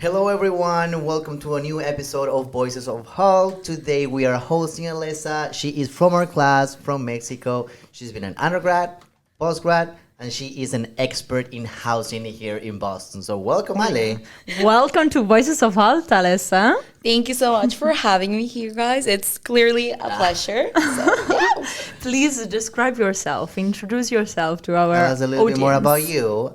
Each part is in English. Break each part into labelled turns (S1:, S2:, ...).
S1: Hello, everyone. Welcome to a new episode of Voices of Hult. Today we are hosting Alessa. She is from our class from Mexico. She's been an undergrad, postgrad, and she is an expert in housing here in Boston. So welcome, Ale.
S2: Welcome to Voices of Hult, Alessa.
S3: Thank you so much for having me here, guys. It's clearly a pleasure. So, yeah.
S2: Please describe yourself, introduce yourself to our
S1: Tell us a little bit more about you.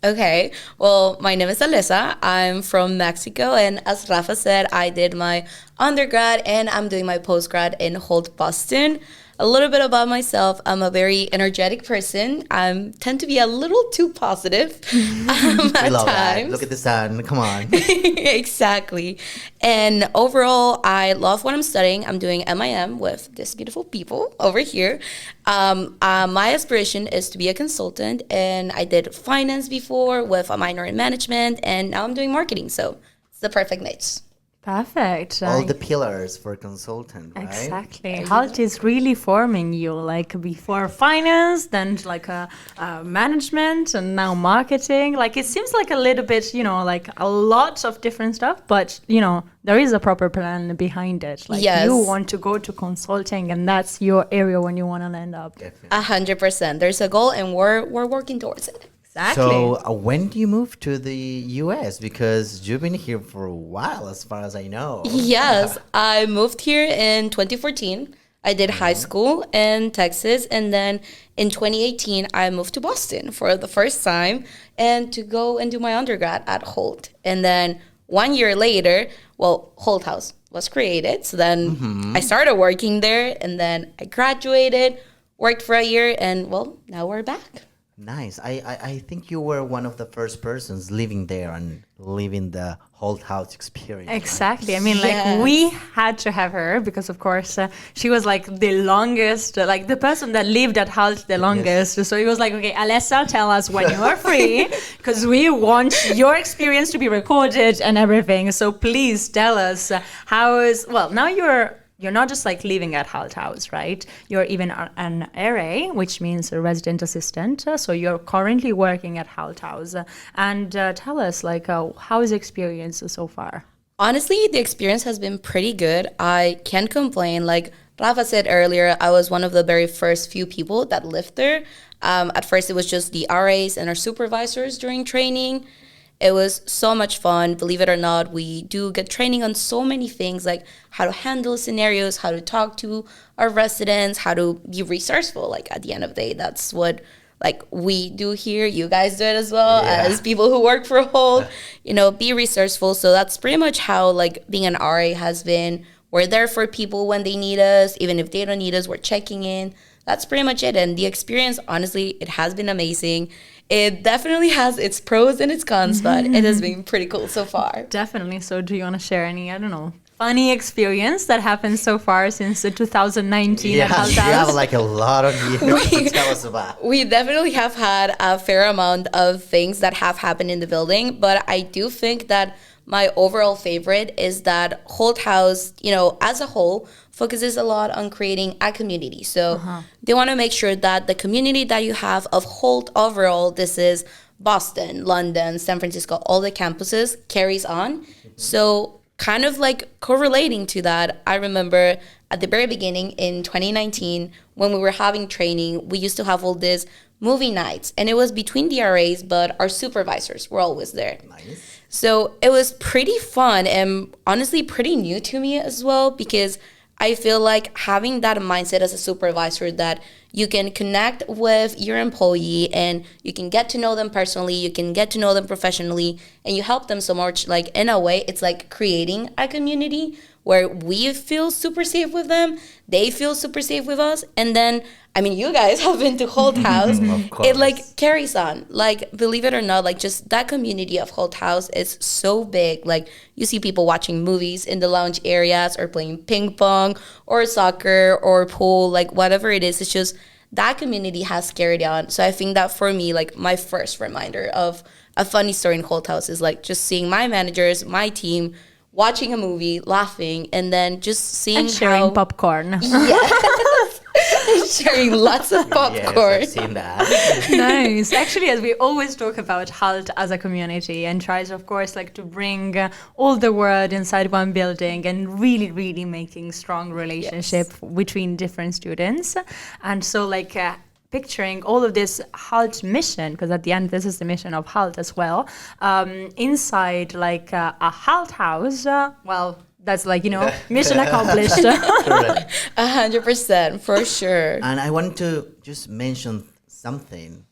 S3: Okay, well, my name is Alessa. I'm from Mexico, and as Rafa said, I did my undergrad and I'm doing my postgrad in Hult, Boston. A little bit about myself. I'm a very energetic person. I tend to be a little too positive at
S1: We love that.
S3: times.
S1: Look at the sun. Come on.
S3: Exactly. And overall, I love what I'm studying. I'm doing MIM with these beautiful people over here. My aspiration is to be a consultant, and I did finance before with a minor in management, and now I'm doing marketing. So it's the perfect match.
S2: Perfect.
S1: All the pillars for consultant, right?
S2: Exactly. Halt is really forming you, like before finance, then like management, and now marketing. Like it seems like a little bit, like a lot of different stuff, but there is a proper plan behind it. Like
S3: Yes.
S2: you want to go to consulting, and that's your area when you want to land up.
S1: Definitely.
S3: 100%. There's a goal, and we're working towards it.
S2: Exactly.
S1: So when do you move to the US? Because you've been here for a while, as far as I know.
S3: Yes, I moved here in 2014. I did high school in Texas, and then in 2018, I moved to Boston for the first time and to go and do my undergrad at Hult. And then 1 year later, Hult House was created. So then I started working there, and then I graduated, worked for a year, and now we're back.
S1: Nice. I think you were one of the first persons living there and living the Hult House experience. right?
S2: Exactly. I mean,
S3: Yes.
S2: like we had to have her because, of course, she was like the longest, like the person that lived at Hult the longest. So it was like, okay, Alessa, tell us when you are free because we want your experience to be recorded and everything. So please tell us now you're not just like living at Hult House, right? You're even an RA, which means a resident assistant. So you're currently working at Hult House. And tell us, how is the experience so far?
S3: Honestly, the experience has been pretty good. I can't complain. Like Rafa said earlier, I was one of the very first few people that lived there. At first, it was just the RAs and our supervisors during training. It was so much fun. Believe it or not, we do get training on so many things, like how to handle scenarios, how to talk to our residents, how to be resourceful. Like at the end of the day, that's what we do here. You guys do it as well as people who work for Hult. Be resourceful. So that's pretty much how being an RA has been. We're there for people when they need us. Even if they don't need us, we're checking in. That's pretty much it. And the experience, honestly, it has been amazing. It definitely has its pros and its cons, but it has been pretty cool so far.
S2: Definitely. So do you want to share any, funny experience that happened so far since 2019 at Hult
S1: you have
S2: House?
S1: a lot of years to tell us about.
S3: We definitely have had a fair amount of things that have happened in the building, but I do think that my overall favorite is that Hult House, as a whole, focuses a lot on creating a community. So they want to make sure that the community that you have of Hult overall, this is Boston, London, San Francisco, all the campuses, carries on. So kind of correlating to that, I remember at the very beginning in 2019, when we were having training, we used to have all these movie nights. And it was between the RAs, but our supervisors were always there.
S1: Nice.
S3: So it was pretty fun and honestly pretty new to me as well, because I feel like having that mindset as a supervisor that you can connect with your employee and you can get to know them personally, you can get to know them professionally, and you help them so much. In a way, it's like creating a community where we feel super safe with them, they feel super safe with us, and then, you guys have been to Hult House.
S1: Of course.
S3: It carries on. Believe it or not, just that community of Hult House is so big. You see people watching movies in the lounge areas or playing ping pong or soccer or pool, whatever it is. It's just that community has carried on. So I think that for me, my first reminder of a funny story in Hult House is just seeing my managers, my team, watching a movie, laughing, and then just seeing
S2: And sharing
S3: how
S2: popcorn.
S3: Yes. sharing lots of
S1: Yes,
S3: popcorn.
S1: I've seen that.
S2: Nice. Actually, as we always talk about Hult as a community and tries, of course, like to bring all the world inside one building and really, really making strong relationship between different students. And so like picturing all of this Hult mission, because at the end, this is the mission of Hult as well, inside like a Hult house, well, that's like, mission accomplished.
S1: Correct.
S3: 100%, for sure.
S1: And I want to just mention something.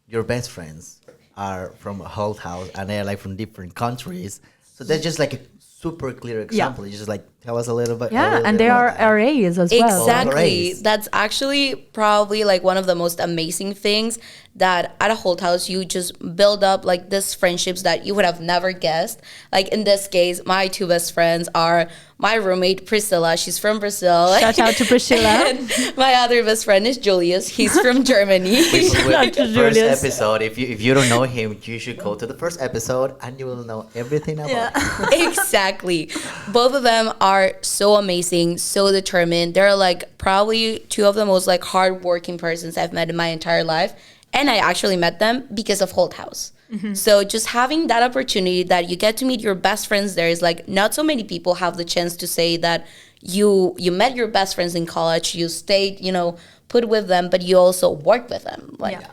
S1: Your best friends are from Hult House and they're like from different countries. So that's just like a super clear example. You just like tell us a little bit.
S2: Yeah, and they are RAs as well.
S3: Exactly.
S1: Race.
S3: That's actually probably like one of the most amazing things, that at a Hult House you just build up like this friendships that you would have never guessed. Like in this case, my two best friends are my roommate Priscilla. She's from Brazil.
S2: Shout out to Priscilla.
S3: And my other best friend is Julius. He's from Germany.
S1: With
S2: to
S1: first
S2: Julius.
S1: episode, if you don't know him, you should go to the first episode and you will know everything about him.
S3: Exactly. Both of them are so amazing, so determined. They're like probably two of the most like hardworking persons I've met in my entire life. And I actually met them because of Hult House. So just having that opportunity that you get to meet your best friends there is like, not so many people have the chance to say that you met your best friends in college, you stayed, put with them, but you also work with them. Like,
S2: Yeah.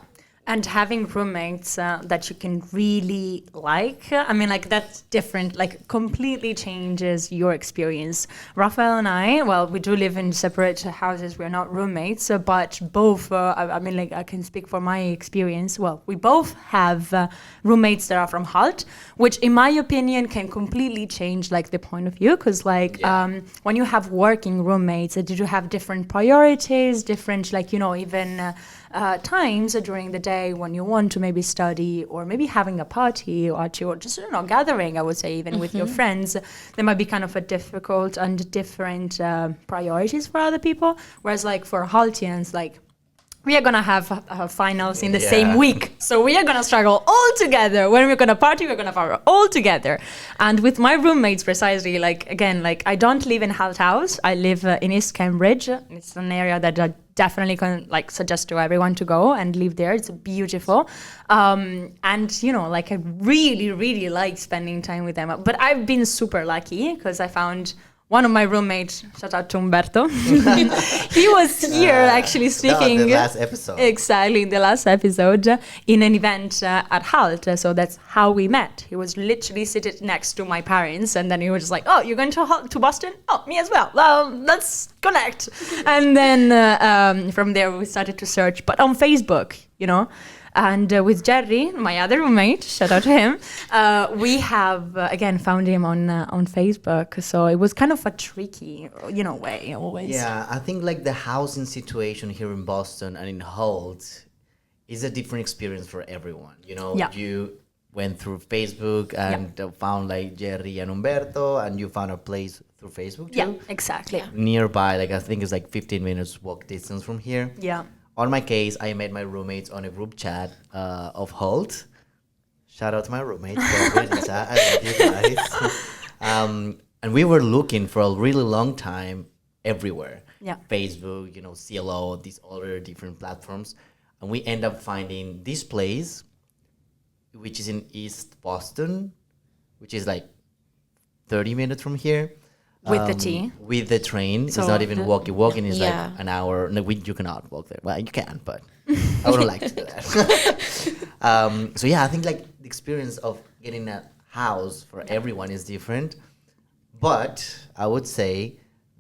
S2: And having roommates that you can really like, I mean, like that's different, like completely changes your experience. Raphael and I, well, we do live in separate houses. We're not roommates, but both, I mean, like I can speak for my experience. Well, we both have roommates that are from Hult, which in my opinion can completely change like the point of view. Because like when you have working roommates, did you have different priorities, different like, even times during the day when you want to maybe study or maybe having a party or just gathering, I would say, even with your friends, there might be kind of a difficult and different priorities for other people. Whereas like for Hultians, like we are going to have finals in the same week. So we are going to struggle all together. When we're going to party, we're going to party all together. And with my roommates, precisely, like, again, like I don't live in Hult House. I live in East Cambridge. It's an area that I definitely can like suggest to everyone to go and live there. It's beautiful. And, like I really, really like spending time with them. But I've been super lucky because I found one of my roommates, shout out to Umberto, he was here actually speaking.
S1: The last episode.
S2: Exactly, in the last episode, in an event at Hult. So that's how we met. He was literally seated next to my parents, and then he was just like, "Oh, you're going to Boston? Oh, me as well. Well, let's connect." And then from there, we started to search, but on Facebook, And with Jerry, my other roommate, shout out to him, we have, again, found him on Facebook. So it was kind of a tricky, way always.
S1: Yeah, I think like the housing situation here in Boston and in Hult is a different experience for everyone. You went through Facebook and found like Jerry and Umberto, and you found a place through Facebook too.
S2: Yeah, exactly. Yeah.
S1: Nearby, like I think it's like 15 minutes walk distance from here.
S2: Yeah.
S1: On my case, I met my roommates on a group chat of Hult. Shout out to my roommates. I love you guys. And we were looking for a really long time everywhere.
S2: Yeah.
S1: Facebook, CLO, these other different platforms. And we end up finding this place, which is in East Boston, which is like 30 minutes from here.
S2: With the T.
S1: With the train.
S2: So
S1: it's not even walking. Walking is
S3: Yeah.
S1: like an hour. No, you cannot walk there. Well, you can, but I wouldn't like to do that. So yeah, I think like the experience of getting a house for everyone is different. But I would say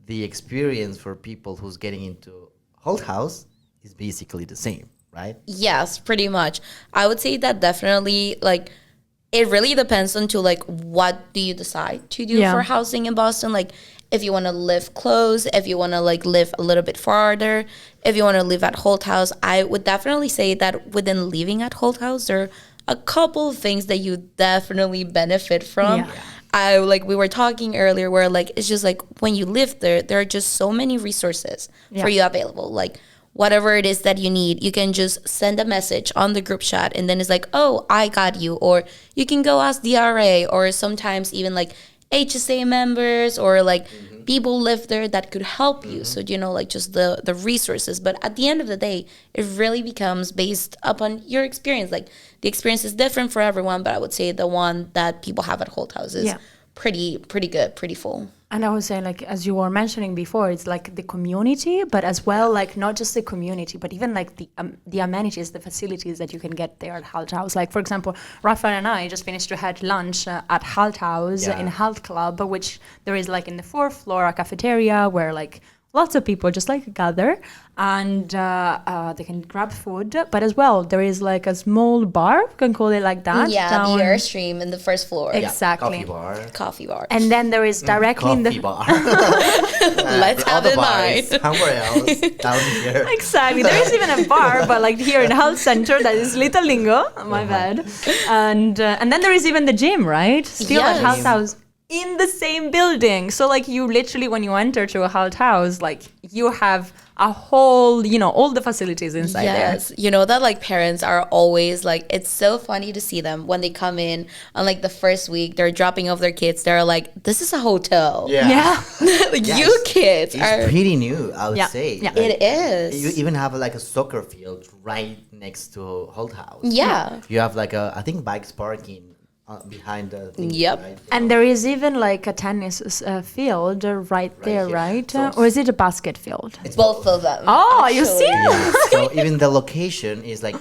S1: the experience for people who's getting into Hult House is basically the same, right?
S3: Yes, pretty much. I would say that definitely, like, it really depends on like what do you decide to do for housing in Boston. Like if you want to live close, if you want to like live a little bit farther, if you want to live at Hult House, I would definitely say that within living at Hult House, there are a couple of things that you definitely benefit from. Yeah. We were talking earlier where like it's just like when you live there are just so many resources for you available. Like whatever it is that you need, you can just send a message on the group chat and then it's like, oh, I got you. Or you can go ask the RA, or sometimes even like HSA members or like people live there that could help you. So, you know, like just the resources. But at the end of the day, it really becomes based upon your experience. Like the experience is different for everyone, but I would say the one that people have at Hult House is pretty good, pretty full.
S2: And I would say, like, as you were mentioning before, it's like the community, but as well, like, not just the community, but even like the amenities, the facilities that you can get there at Hult House. Like, for example, Rafa and I just finished to have lunch at Hult House in Hult Club, which there is like in the fourth floor a cafeteria where like lots of people just like gather and they can grab food. But as well, there is like a small bar, we can call it like that.
S3: Yeah,
S2: down
S3: the Airstream in the first floor.
S2: Exactly.
S3: Coffee bar.
S2: And then there is directly in the
S1: bar.
S3: Let's have it
S1: bars
S3: night.
S1: somewhere else down here.
S2: Exactly. There is even a bar, but like here in Hult Center, that is Little Lingo. My bad. And then there is even the gym, right? Still at Hult House. In the same building. So like you literally, when you enter to a Hult House, like you have a whole, you know, all the facilities inside there.
S3: Yes, you know that like parents are always like, it's so funny to see them when they come in on like the first week, they're dropping off their kids. They're like, this is a hotel.
S2: Yeah.
S3: Like you kids
S1: It's
S3: are.
S1: pretty new, I would say.
S2: Yeah.
S1: Like,
S3: It is.
S1: You even have like a soccer field right next to Hult House.
S3: Yeah.
S1: You have like I think bikes parking behind the thing.
S3: Yep.
S1: Right?
S2: And there is even like a tennis field right there,
S1: here.
S2: right?
S1: So-
S2: Or is it a basket field?
S1: It's
S3: Both of them.
S2: Oh, you
S3: actually.
S2: see?
S1: Yeah. So even the location is like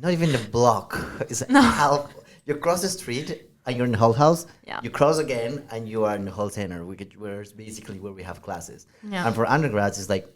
S1: not even the block. It's half. You cross the street and you're in Hult House.
S2: Yeah.
S1: You cross again and you are in the Hult Center, where it's basically where we have classes.
S2: Yeah.
S1: And for undergrads, it's like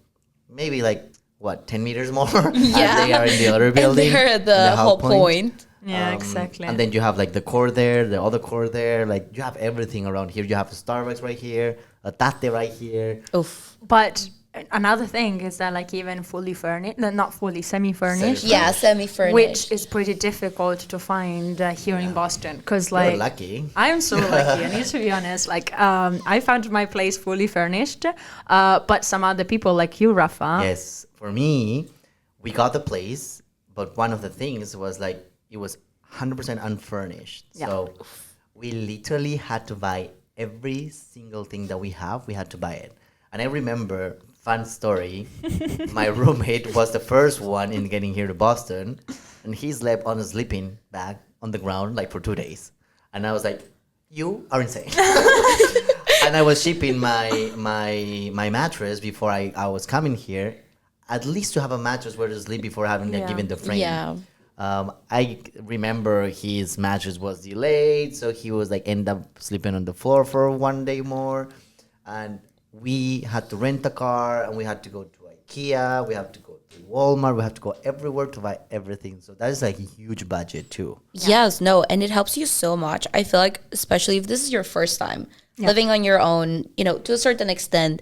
S1: maybe like what 10 meters more.
S3: Yeah.
S1: And they are in the other
S3: And
S1: building.
S3: they're at the whole point.
S2: Yeah, exactly.
S1: And then you have like the core there, the other core there. Like you have everything around here. You have a Starbucks right here, a Tate right here.
S3: Oof.
S2: But another thing is that like even fully furnished, not fully, semi-furnished,
S3: Yeah, semi-furnished.
S2: which is pretty difficult to find here in Boston. Because
S1: You're
S2: like
S1: lucky.
S2: I'm so lucky. I need to be honest. Like I found my place fully furnished, but some other people like you, Rafa.
S1: Yes, for me, we got the place, but one of the things was like it was 100% unfurnished.
S2: Yeah.
S1: So we literally had to buy every single thing that we have. We had to buy it. And I remember, fun story, my roommate was the first one in getting here to Boston, and he slept on a sleeping bag on the ground like for 2 days. And I was like, you are insane. And I was shipping my mattress before I was coming here, at least to have a mattress where to sleep before having like,
S2: Yeah.
S1: given the frame.
S3: Yeah.
S1: I remember his mattress was delayed, so he was like end up sleeping on the floor for 1 day more, and we had to rent a car, and we had to go to IKEA, we have to go to Walmart, we have to go everywhere to buy everything. So that is like a huge budget too.
S3: Yes, no, and it helps you so much. I feel like, especially if this is your first time living on your own, you know, to a certain extent,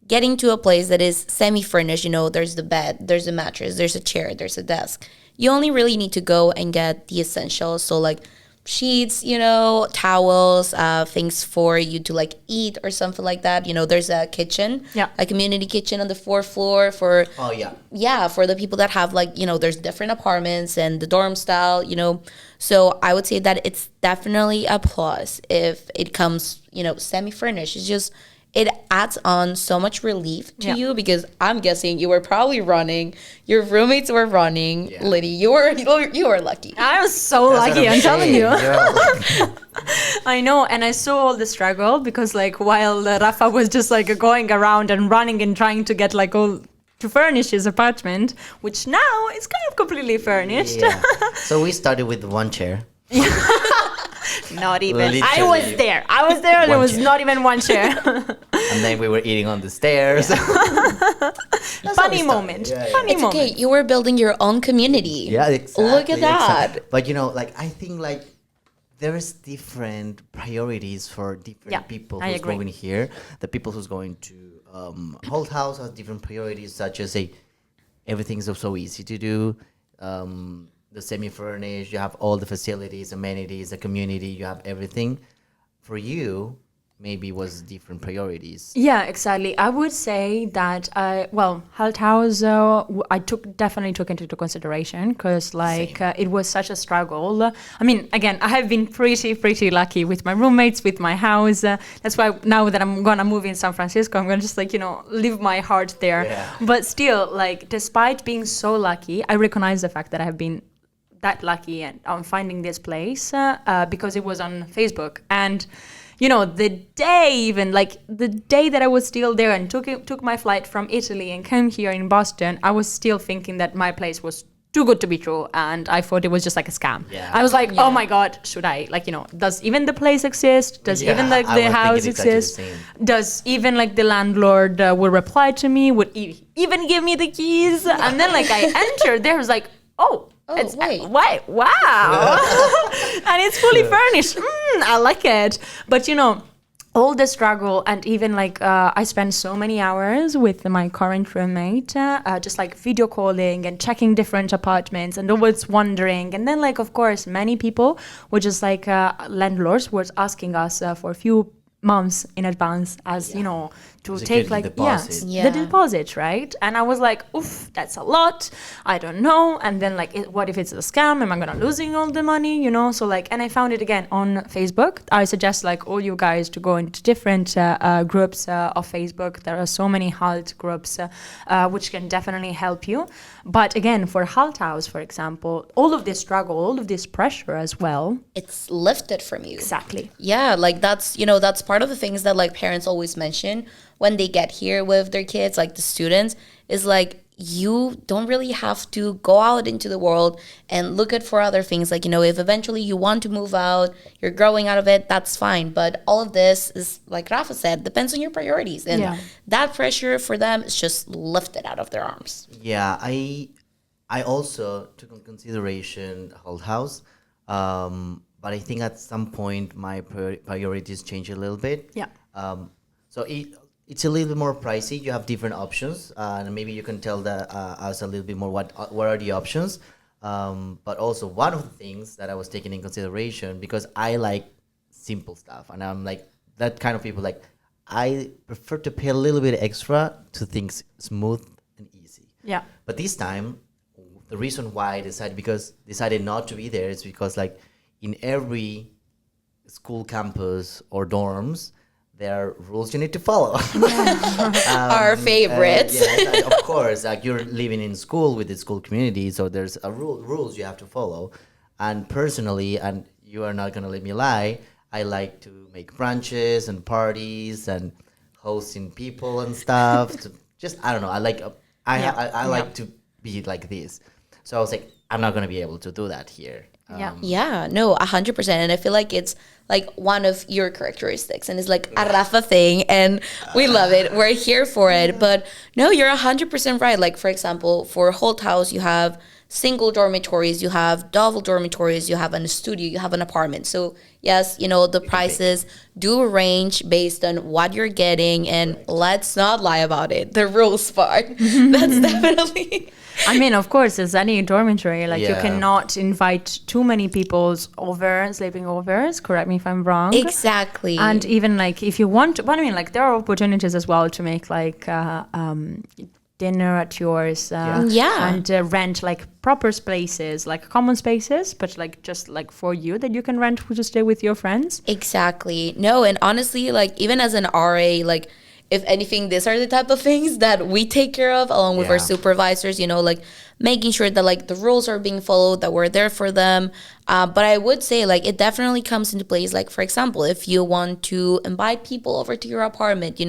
S3: getting to a place that is semi-furnished, you know, there's the bed, there's a mattress, there's a chair, there's a desk. You only really need to go and get the essentials. So like sheets, you know, towels, things for you to like eat or something like that. You know, there's a kitchen, a community kitchen on the fourth floor for
S1: Oh yeah.
S3: yeah, for the people that have like, you know, there's different apartments and the dorm style, you know. So I would say that it's definitely a plus if it comes, you know, semi-furnished. It's just, it adds on so much relief to you, because I'm guessing you were probably running, your roommates were running.
S1: Yeah.
S3: Liddy, you were lucky.
S2: I was so
S1: That's what
S2: lucky, I'm telling
S1: saying.
S2: you.
S1: Yeah.
S2: I know, and I saw all the struggle because like while Rafa was just like going around and running and trying to get like all to furnish his apartment, which now is kind of completely furnished.
S1: Yeah. So we started with one chair.
S2: Not even.
S1: Literally.
S2: I was there and there
S1: One
S2: was
S1: chair.
S2: not even one chair.
S1: And then we were eating on the stairs.
S2: Funny moment. Funny
S3: It's
S2: moment.
S3: okay, you were building your own community.
S1: Yeah, exactly.
S3: Look at that.
S1: exactly. But you know, like I think like there's different priorities for different people
S2: I
S1: who's
S2: agree.
S1: going here. The people who's going to Hult House has different priorities, such as everything's so easy to do. The semi-furnished, you have all the facilities, amenities, the community, you have everything. For you, maybe was different priorities.
S2: Yeah, exactly. I would say that, Hult House, I definitely took into consideration because, it was such a struggle. I mean, again, I have been pretty lucky with my roommates, with my house. That's why now that I'm gonna move in San Francisco, I'm gonna just leave my heart there.
S1: Yeah.
S2: But still, despite being so lucky, I recognize the fact that I have been that lucky and on finding this place because it was on Facebook. And the day that I was still there and took my flight from Italy and came here in Boston, I was still thinking that my place was too good to be true, and I thought it was just like a scam.
S1: Yeah.
S2: I was like, oh my God, should I? Does even the place exist? Does even the house exist? Does even the landlord will reply to me? Would even give me the keys? And then I entered there, was like, wait, wow. And it's fully furnished. I like it. But all the struggle, and even I spent so many hours with my current roommate, just video calling and checking different apartments and always wondering. And then of course, many people were just landlords were asking us for a few months in advance as to take the deposit, right? And I was like, oof, that's a lot, I don't know. And then what if it's a scam? Am I gonna losing all the money, so and I found it again on Facebook. I suggest all you guys to go into different groups of Facebook. There are so many Hult groups which can definitely help you. But again, for Hult House, for example, all of this struggle, all of this pressure as well,
S3: it's lifted from you.
S2: Exactly.
S3: Yeah, that's part of the things that parents always mention when they get here with their kids, the students, is you don't really have to go out into the world and look at for other things. If eventually you want to move out, you're growing out of it, that's fine. But all of this is, like Rafa said, depends on your priorities. And that pressure for them is just lifted out of their arms.
S1: Yeah, I also took into consideration Hult House. But I think at some point my priorities change a little bit.
S2: Yeah.
S1: So it's a little bit more pricey. You have different options, and maybe you can tell us a little bit more what are the options. But also one of the things that I was taking in consideration, because I like simple stuff, and I'm that kind of people. I prefer to pay a little bit extra to things smooth and easy.
S2: Yeah.
S1: But this time, the reason why I decided not to be there is because in every school campus or dorms, there are rules you need to follow.
S3: Our favorites.
S1: Yes, of course. You're living in school with the school community, so there's rules you have to follow. And personally, and you are not going to let me lie, I like to make brunches and parties and hosting people and stuff. I don't know. I like to be like this. So I was like, I'm not going to be able to do that here.
S3: Yeah, no, 100%. And I feel it's one of your characteristics, and it's a Rafa thing, and we love it. We're here for it. But no, you're 100% right. For example, for Hult House, you have single dormitories, you have double dormitories, you have a studio, you have an apartment. So yes, the prices do range based on what you're getting, and let's not lie about it. The rules part, that's definitely...
S2: I mean, of course, as any dormitory, you cannot invite too many people over, sleeping overs. Correct me if I'm wrong.
S3: Exactly.
S2: And even if you want to, but I mean, there are opportunities as well to make dinner at yours. And rent proper spaces, common spaces, but just for you that you can rent to stay with your friends.
S3: Exactly. No, and honestly, even as an RA, if anything, these are the type of things that we take care of along with our supervisors, making sure that the rules are being followed, that we're there for them. But I would say it definitely comes into place. For example, if you want to invite people over to your apartment,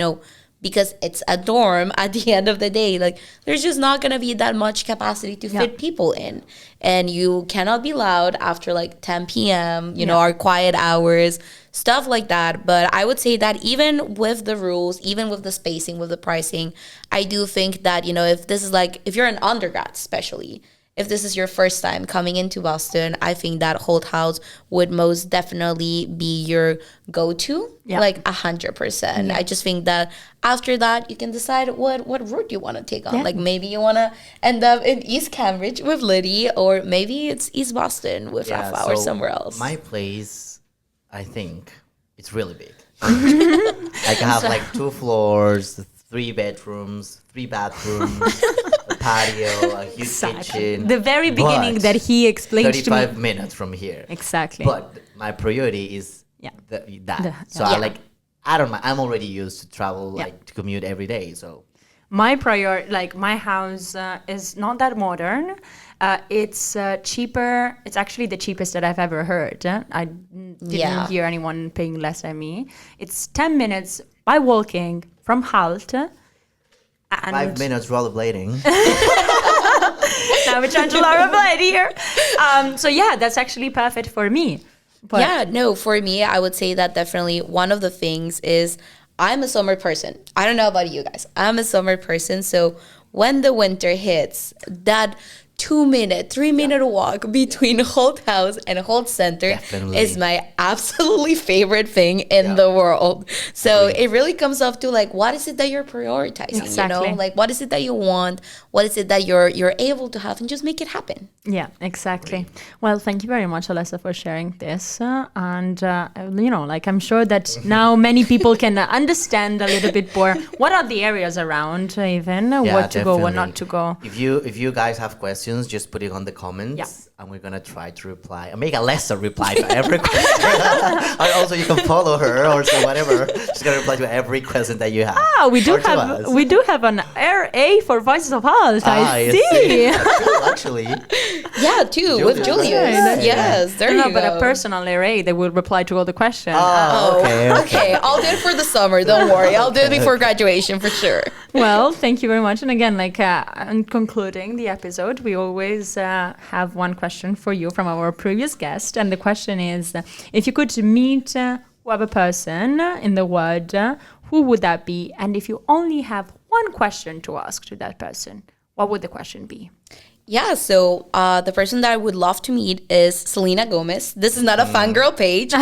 S3: because it's a dorm at the end of the day, there's just not going to be that much capacity to fit people in. And you cannot be loud after 10 p.m., our quiet hours, stuff like that. But I would say that even with the rules, even with the spacing, with the pricing, I do think that, if this is if you're an undergrad especially, if this is your first time coming into Boston, I think that Hult House would most definitely be your go-to, 100%. Yeah. I just think that after that, you can decide what route you want to take on. Maybe you want to end up in East Cambridge with Liddy, or maybe it's East Boston with Rafa or somewhere else.
S1: My place, I think, it's really big. Like I have like 2 floors, 3 bedrooms, 3 bathrooms, a patio, a huge kitchen.
S2: The very beginning
S1: but
S2: that he explained to me.
S1: 35 minutes from here.
S2: Exactly.
S1: But my priority is that. So I don't mind. I'm already used to travel, like to commute every day. So
S2: my my house is not that modern. It's cheaper. It's actually the cheapest that I've ever heard. I didn't hear anyone paying less than me. It's 10 minutes by walking from Hult. And
S1: 5 minutes rollerblading.
S2: Now we're trying to rollerblade here. So yeah, that's actually perfect for me. But
S3: for me, I would say that definitely one of the things is I'm a summer person. I don't know about you guys. I'm a summer person. So when the winter hits, that 3-minute walk between Hult House and Hult Center is my absolutely favorite thing in the world. So it really comes up to like, what is it that you're prioritizing?
S2: Exactly.
S3: You know, like what is it that you want? What is it that you're able to have, and just make it happen.
S2: Yeah, exactly. Well, thank you very much, Alessa, for sharing this. I'm sure that now many people can understand a little bit more what are the areas around, even what to go, what not to go.
S1: If you guys have questions, just put it on the comments, and we're gonna try to reply and make Alessa reply to every question. Also, you can follow her or so whatever. She's gonna reply to every question that you have.
S2: We do have an RA for Voices of Hult. I see.
S1: Actually.
S3: Yeah, too, with Julius. Yes, there you go.
S2: But a personal array, they will reply to all the questions.
S3: Okay. I'll do it for the summer. Don't worry. I'll do it before graduation for sure.
S2: Well, thank you very much. And again, in concluding the episode, we always have one question for you from our previous guest. And the question is, if you could meet one person in the world, who would that be? And if you only have one question to ask to that person, what would the question be?
S3: Yeah, so the person that I would love to meet is Selena Gomez. This is not a fangirl page.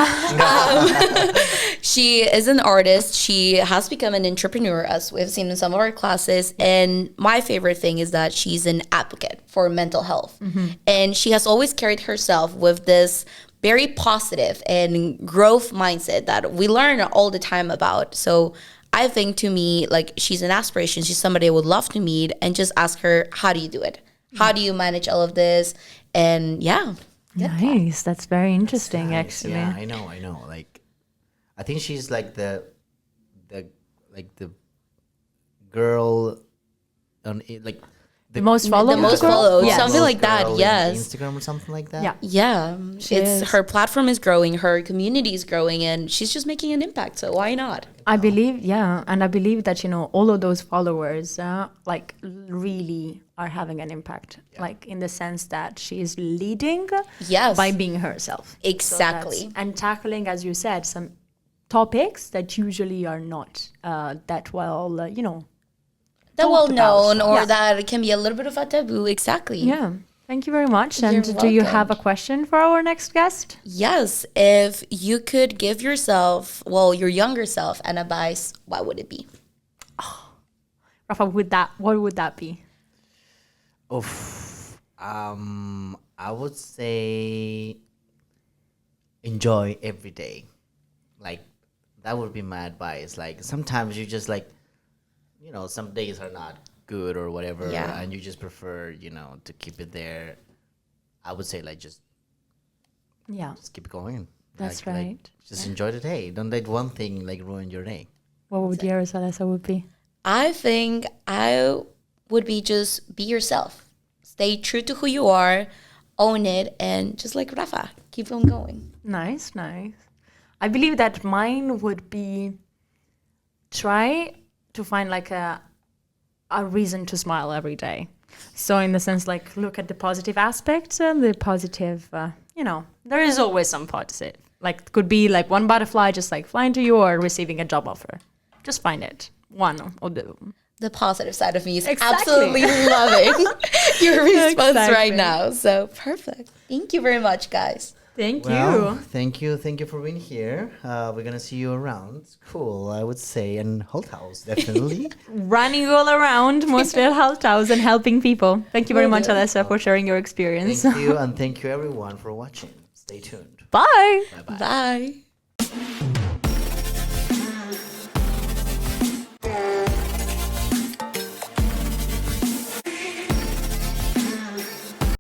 S3: She is an artist. She has become an entrepreneur, as we've seen in some of our classes. And my favorite thing is that she's an advocate for mental health. Mm-hmm. And she has always carried herself with this very positive and growth mindset that we learn all the time about. So I think, to me, like, she's an aspiration. She's somebody I would love to meet and just ask her, how do you do it? How do you manage all of this? And
S2: nice. That's very interesting, actually.
S1: Yeah, I know. Like, I think she's like the girl on like
S2: the most followed.
S3: The most followed. Yes. Something like that. Yes.
S1: Instagram or something like that.
S3: Yeah. Her platform is growing. Her community is growing, and she's just making an impact. So why not?
S2: I believe, and I believe that all of those followers, really are having an impact. Like, in the sense that she is leading, by being herself.
S3: Exactly.
S2: And tackling, as you said, some topics that usually are not that well,
S3: that well known, or that can be a little bit of a taboo. Exactly.
S2: Yeah. Thank you very much. And do you have a question for our next guest?
S3: Yes. If you could give yourself, your younger self, an advice, what would it be?
S2: Rafa, what would that be?
S1: I would say enjoy every day. Like, that would be my advice. Like, sometimes you just some days are not good or whatever, and you just prefer, to keep it there. I would say, just keep going.
S2: That's right.
S1: Just enjoy the day. Don't let one thing ruin your day.
S2: What would yours, Alessa, would be?
S3: I think I would be just be yourself. Stay true to who you are, own it, and just like Rafa, keep on going.
S2: Nice. I believe that mine would be try to find a reason to smile every day. So in the sense, look at the positive aspects and the positive, there is always some positive. Could be one butterfly just flying to you, or receiving a job offer. Just find it. One or
S3: the positive side of me is absolutely loving your response right now. So perfect. Thank you very much, guys.
S2: Thank you.
S1: Thank you for being here. We're gonna see you around. Cool, I would say, and Hult House, definitely.
S2: Running all around Montreal Hult House and helping people. Thank you very much, Alessa, for sharing your experience.
S1: Thank you, and thank you everyone for watching. Stay tuned.
S2: Bye.
S1: Bye-bye.
S3: Bye.